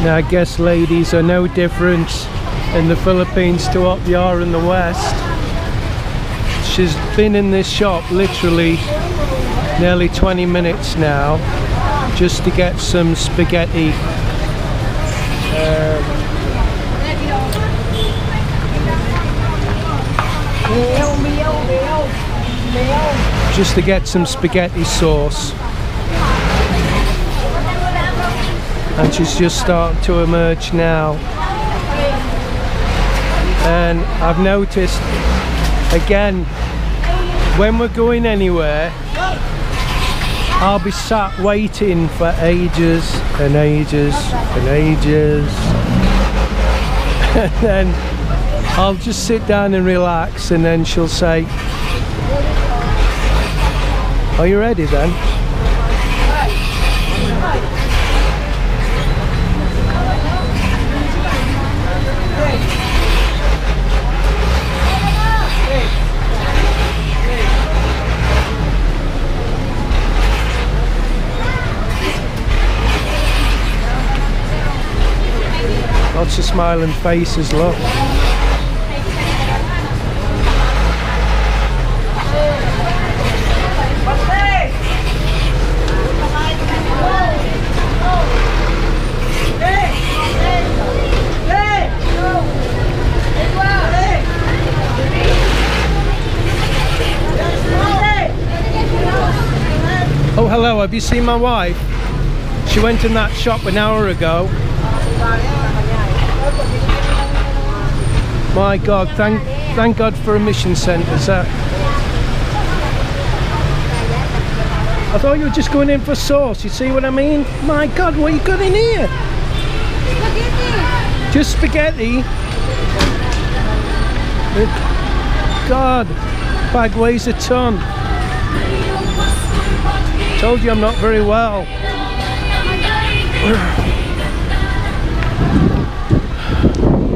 Now I guess ladies are no different in the Philippines to what they are in the West. She's been in this shop literally nearly 20 minutes now just to get some spaghetti. Just to get some spaghetti sauce. And she's just starting to emerge now. And I've noticed again, when we're going anywhere, I'll be sat waiting for ages and ages and ages. And then I'll just sit down and relax, and then she'll say, "Are you ready then?" Lots of smiling faces, look. Oh, hello, have you seen my wife? She went in that shop an hour ago. My God, thank God for emission centres. I thought you were just going in for sauce, you see what I mean? My God, what you got in here? Spaghetti. Just spaghetti? God, bag weighs a ton. Told you I'm not very well.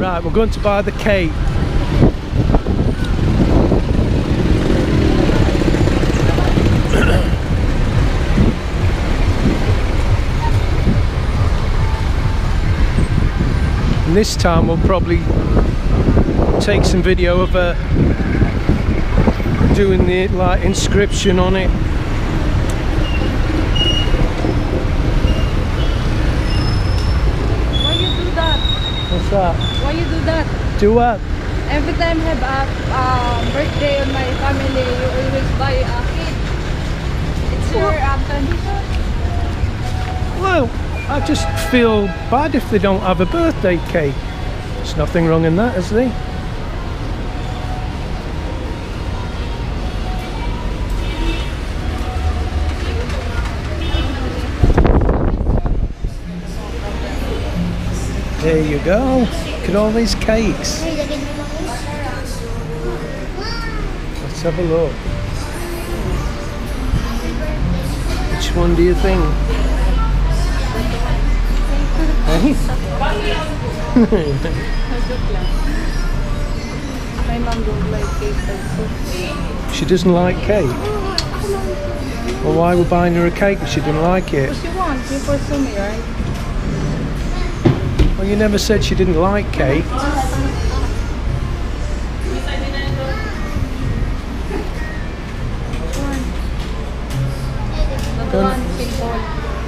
Right, we're going to buy the cake. And this time we'll probably take some video of her doing the like inscription on it. What's that? Why you do that? Do what? Every time I have a birthday on my family, you always buy a cake. It's your tradition. Well, I just feel bad if they don't have a birthday cake. There's nothing wrong in that, is there? There you go. Look at all these cakes. Let's have a look. Which one do you think? Hey? My mom don't like cake also. She doesn't like cake? Well, why we're buying her a cake if she didn't like it? What she wants, you pursue me, right? Well, you never said she didn't like cake.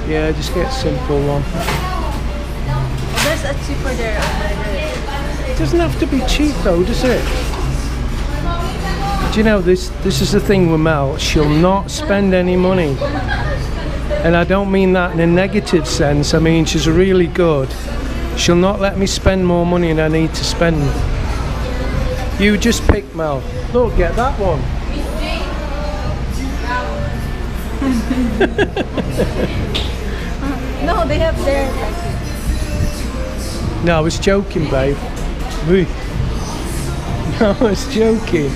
Yeah, just get a simple one. There's a cheaper there. It doesn't have to be cheap though, does it? Do you know, this is the thing with Mel, she'll not spend any money. And I don't mean that in a negative sense, I mean she's really good. She'll not let me spend more money than I need to spend. You just pick, Mel. Look, get that one. No, they have their like. No, I was joking, babe. No, I was joking.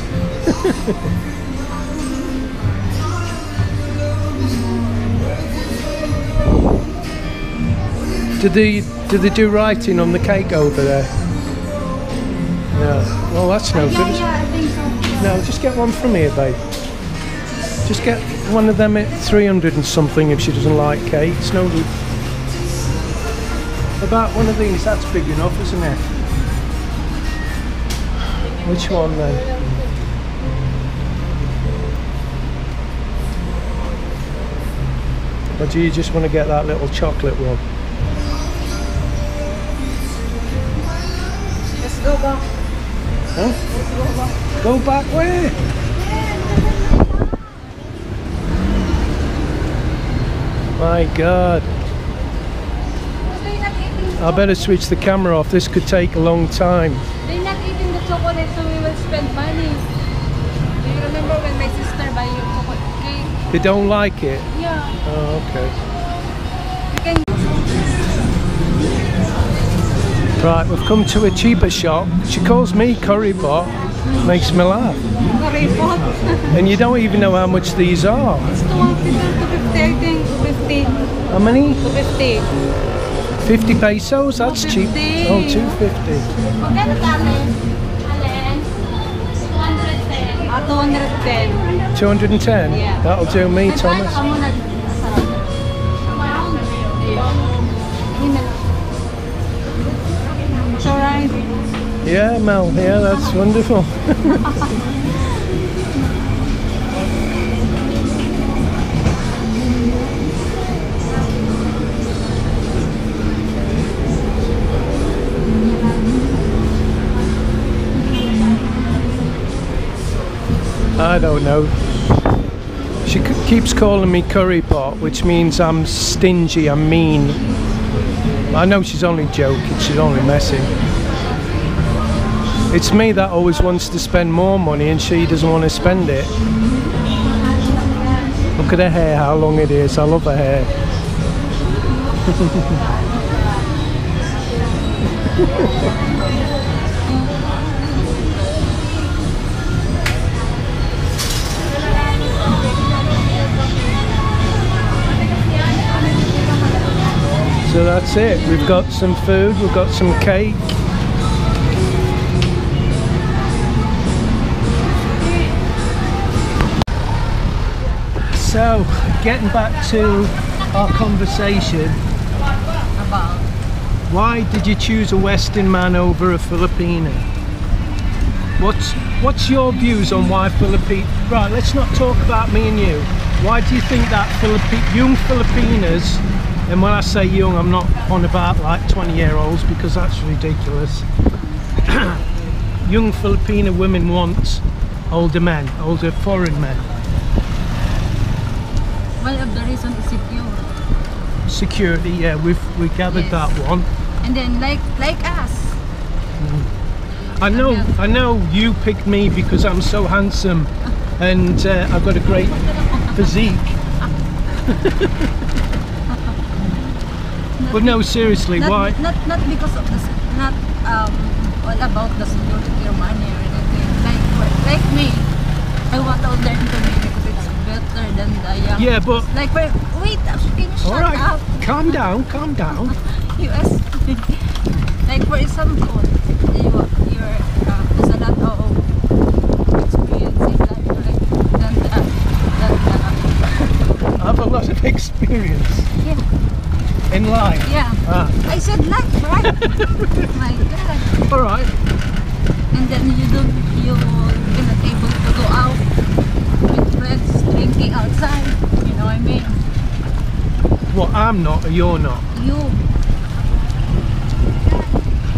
Did they do writing on the cake over there? No. Well, that's no good. Yeah, I think so. No, just get one from here, babe. Just get one of them at 300 and something if she doesn't like cake. It's no good. About one of these, that's big enough, isn't it? Which one then? Or do you just want to get that little chocolate one? Let's go back. Huh? Let's go back. Go back where? My God. They're not eating I better switch the camera off. This could take a long time. They're not eating the chocolate, so we will spend money. Do you remember when my sister buy you chocolate cake? They don't like it? Yeah. Oh, okay. You can Right, we've come to a cheaper shop. She calls me curry pot. Makes me laugh. curry pot. And you don't even know how much these are. It's 250, I think. 250. How many? 250. 50 pesos? That's cheap. 250. Oh, 250. Magkano kami? Alin? 210. 210. 210? Yeah. That'll do me, Thomas. It's alright. Yeah, Mel. Yeah, that's wonderful. I don't know. She keeps calling me curry pot, which means I'm stingy, I'm mean. I know she's only joking, she's only messing. It's me that always wants to spend more money and she doesn't want to spend it. Look at her hair, how long it is. I love her hair. So that's it. We've got some food, we've got some cake. So, getting back to our conversation. About? Why did you choose a Western man over a Filipino? What's your views on why Right, let's not talk about me and you. Why do you think that young Filipinas, and when I say young, I'm not on about like 20-year-olds because that's ridiculous. Young Filipino women want older men, older foreign men. One of the reason is secure. Security, yeah, we gathered Yes. that one. And then like us. I know you picked me because I'm so handsome and I've got a great physique. But no, seriously, why? Not because of this, not all about the security or money or anything. Like me, I want older into me because it's better than the young. Yeah, but like wait, can you shut all right, up? calm down. US. Like for example, you're there's a lot of experience in life, right? I have a lot of experience Yeah. in life. Yeah. Ah. I said life, right? My God. All right. And then you're not able to go out with friends drinking outside. You know what I mean? Well, I'm not, or you're not. You.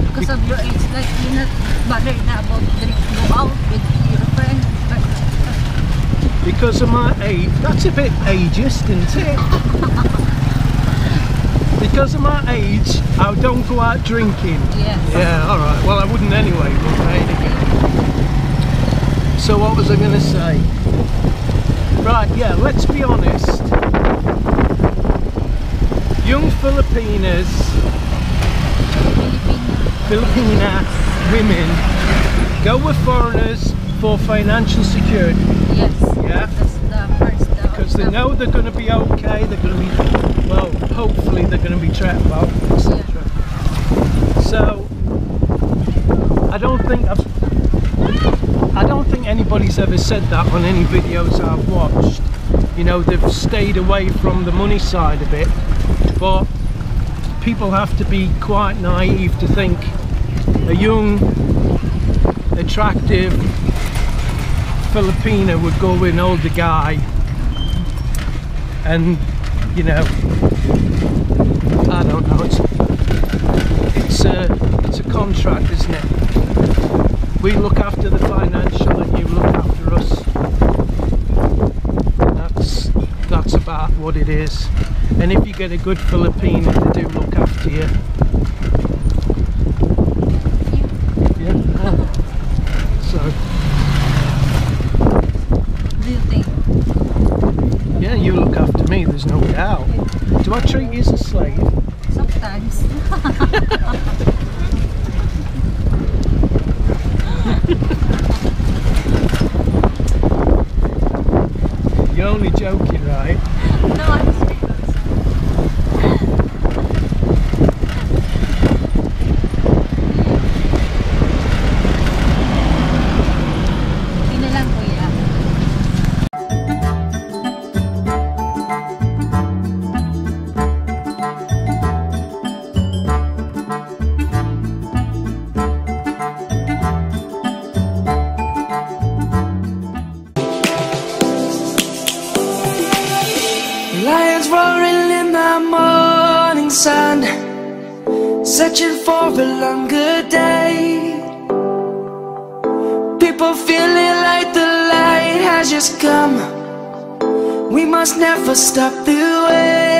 Because of your age, like you're not bothered na about go out with your friends. Because of my age, that's a bit ageist, isn't it? Because of my age, I don't go out drinking. Yes. Yeah, alright. Well, I wouldn't anyway, but hey, so what was I going to say? Right, yeah, let's be honest. Young Filipina women go with foreigners for financial security. Yes. Yeah? That's the first. Because they know they're going to be okay, they're going to be, well, hopefully they're going to be trapped, well, etc. So, I don't think anybody's ever said that on any videos I've watched. You know, they've stayed away from the money side of it, but people have to be quite naive to think a young, attractive Filipina would go with an older guy, and you know, I don't know, it's a contract, isn't it? We look after the financial and you look after us. That's about what it is. And if you get a good Filipina, they do look after you. Yeah. So. Do you think? Yeah, you look after me, there's no doubt. Do I treat you as a slave? Sometimes. You're only joking, right? No, I'm serious. Hindi na lang, kuya. Lions roaring in the morning sun, searching for a longer day. People feeling like the light has just come. We must never stop the way.